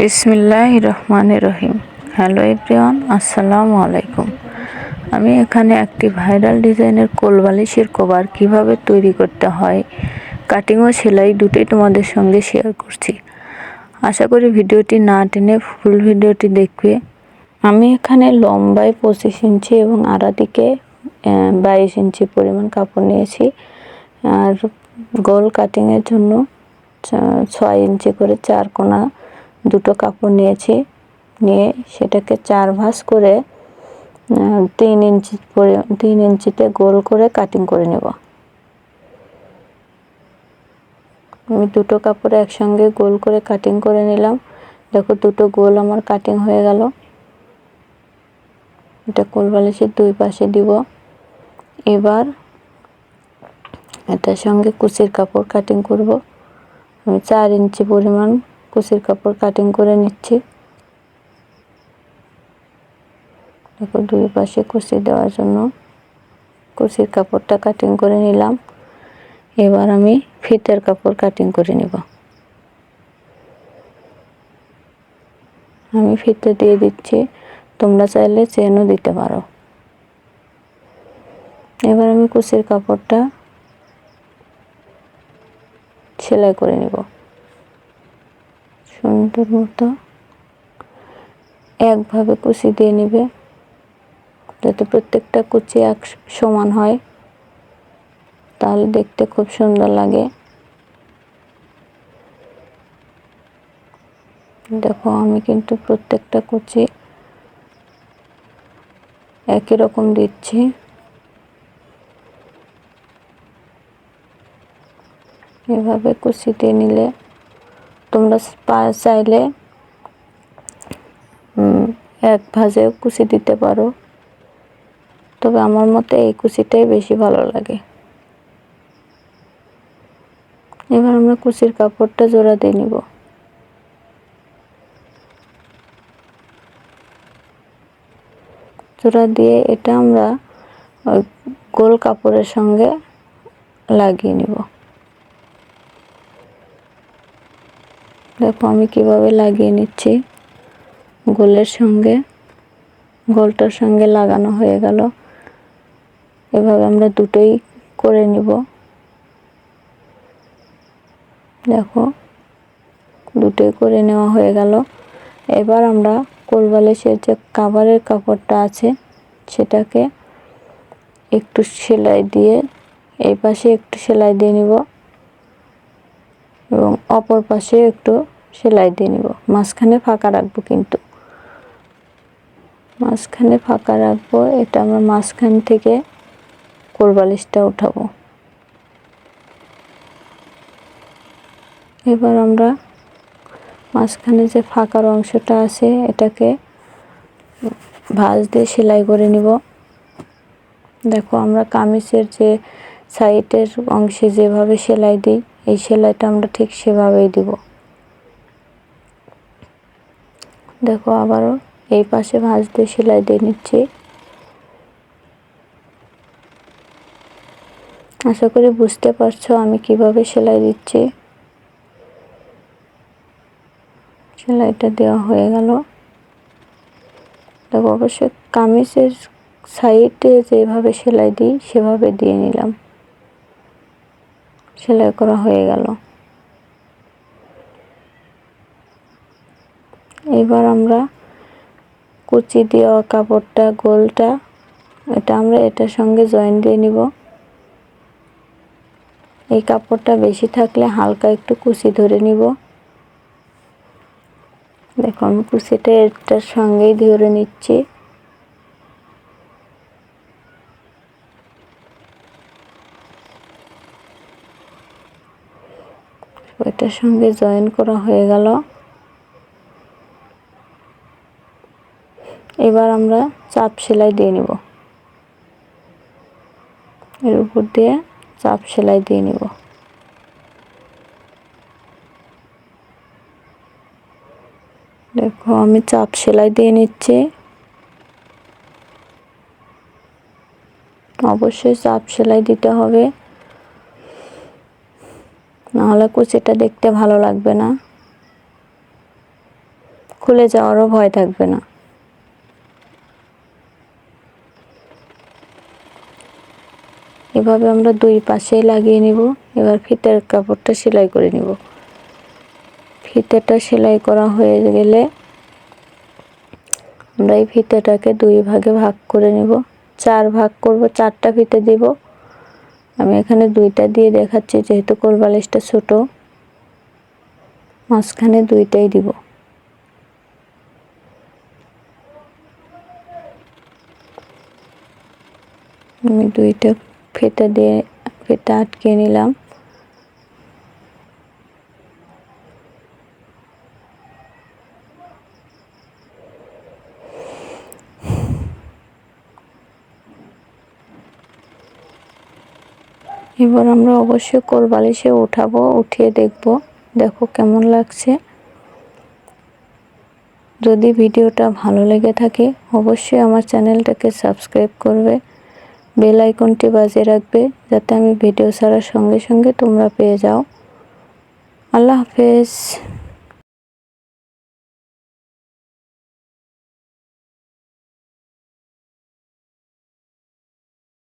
বিসমিল্লাহির রহমানির রহিম। Hello everyone, আসসালামু আলাইকুম। আমি এখানে একটি ভাইরাল ডিজাইনের কোলবালিশের কভার কিভাবে তৈরি করতে হয়, কাটিং ও সেলাই দুটোই তোমাদের সঙ্গে শেয়ার করছি। আশা করি ভিডিওটি না টেনে ফুল ভিডিওটি দেখবে। আমি এখানে লম্বায় 25 ইঞ্চি এবং আড়াদিকে 22 ইঞ্চি পরিমাণ কাপড় নিয়েছি। আর গোল কাটিংয়ের জন্য 6 ইঞ্চি করে 4 কোনা দুটো কাপড় নিয়েছি। নিয়ে সেটাকে 4 ভাঁজ করে 3 ইঞ্চিতে গোল করে কাটিং করে নেব। আমি দুটো কাপড় একসঙ্গে গোল করে কাটিং করে নিলাম। দেখো দুটো গোল আমার কাটিং হয়ে গেল। এটা কোলবালিশের দুই পাশে দিব। এবার এটার সঙ্গে কুচির কাপড় কাটিং করব। আমি 4 ইঞ্চি পরিমাণ কুচির কাপড় কাটিং করে নিচ্ছি। দেখো দুই পাশে কুচি দেওয়ার জন্য কুচির কাপড়টা কাটিং করে নিলাম। এবার আমি ফিতের কাপড় কাটিং করে নেব। আমি ফিতে দিয়ে দিচ্ছি, তোমরা চাইলে চেনও দিতে পারো। এবার আমি কুচির কাপড়টা সেলাই করে নেব সুন্দর মতো। একভাবে কুচি দিয়ে নেবে যাতে প্রত্যেকটা কুচি এক সমান হয়, তাহলে দেখতে খুব সুন্দর লাগে। দেখো আমি কিন্তু প্রত্যেকটা কুচি একই রকম দিচ্ছি। এভাবে কুচি দিয়ে নিলে তোমরা চাইলে এক ভাঁজে কুচি দিতে পারো, তবে আমার মতে এই কুচিটাই বেশি ভালো লাগে। এবার আমরা কুচির কাপড়টা জোড়া দিয়ে নিব। জোড়া দিয়ে এটা আমরা ওই গোল কাপড়ের সঙ্গে লাগিয়ে নিব। দেখো আমি কিভাবে লাগিয়ে নিচ্ছি। গোলটার সঙ্গে লাগানো হয়ে গেল। এভাবে আমরা দুটোই করে নিব। দেখো দুটোই করে নেওয়া হয়ে গেল। এবার আমরা কোলবালিশের যে কাভারের কাপড়টা আছে সেটাকে একটু সেলাই দিয়ে এই পাশে একটু সেলাই দিয়ে নিব এবং অপর পাশে একটু সেলাই দিয়ে নিব। মাঝখানে ফাঁকা রাখবো, কিন্তু মাঝখানে ফাঁকা রাখবো। এটা আমরা মাঝখান থেকে কোলবালিশটা উঠাবো। এবার আমরা মাঝখানে যে ফাঁকার অংশটা আছে এটাকে ভাঁজ দিয়ে সেলাই করে নিব। দেখো আমরা কামিজের যে সাইডের অংশে যেভাবে সেলাই দিই, এই সেলাইটা আমরা ঠিক সেভাবেই দিব। দেখো আবারও এই পাশে ভাঁজ দিয়ে সেলাই দিয়ে নিচ্ছি। আশা করি বুঝতে পারছো আমি কিভাবে সেলাই দিচ্ছি। সেলাইটা দেওয়া হয়ে গেল। দেখো অবশ্যই কামিজের সাইডে যেভাবে সেলাই দিই সেভাবে দিয়ে নিলাম। সেলাই করা হয়ে গেল। এবার আমরা কুচি দেওয়া কাপড়টা গোলটা এটা আমরা এটার সঙ্গে জয়েন দিয়ে নিব। এই কাপড়টা বেশি থাকলে হালকা একটু কুচি ধরে নিব। দেখো আমি কুচিটা এটার সঙ্গেই ধরে নিচ্ছি। এটার সঙ্গে জয়েন করা হয়ে গেল। এবার আমরা চাপ সেলাই দিয়ে নিব। এর উপর দিয়ে চাপ সেলাই দিয়ে নিব। দেখো আমি চাপ সেলাই দিয়ে নিচ্ছি। অবশ্যই চাপ সেলাই দিতে হবে, নাহলে কুচিটা দেখতে ভালো লাগবে না। খুলে যাওয়ারও ভয় থাকবে না। এভাবে আমরা দুই পাশেই লাগিয়ে নিব। এবার ফিতার কাপড়টা সেলাই করে নিব। ফিতাটা সেলাই করা হয়ে গেলে আমরা এই ফিতাটাকে দুই ভাগে ভাগ করে নেব। 4 ভাগ করব, 4টা ফিতে দিব। আমি এখানে 2টা দিয়ে দেখাচ্ছি যেহেতু কোল বালিশটা ছোট, মাঝখানে 2টাই দিব। আমি 2টা ফিতা দিয়ে ফিতা আটকে নিলাম। এবার আমরা অবশ্যই কোল বালিশে উঠাবো, উঠিয়ে দেখব, দেখো কেমন লাগছে। যদি ভিডিওটা ভালো লেগে থাকে অবশ্যই আমার চ্যানেলটাকে সাবস্ক্রাইব করবে, বেল আইকনটি বাজিয়ে রাখবে যাতে আমি ভিডিও ছাড়ার সঙ্গে সঙ্গে তোমরা পেয়ে যাও। আল্লাহ হাফেজ।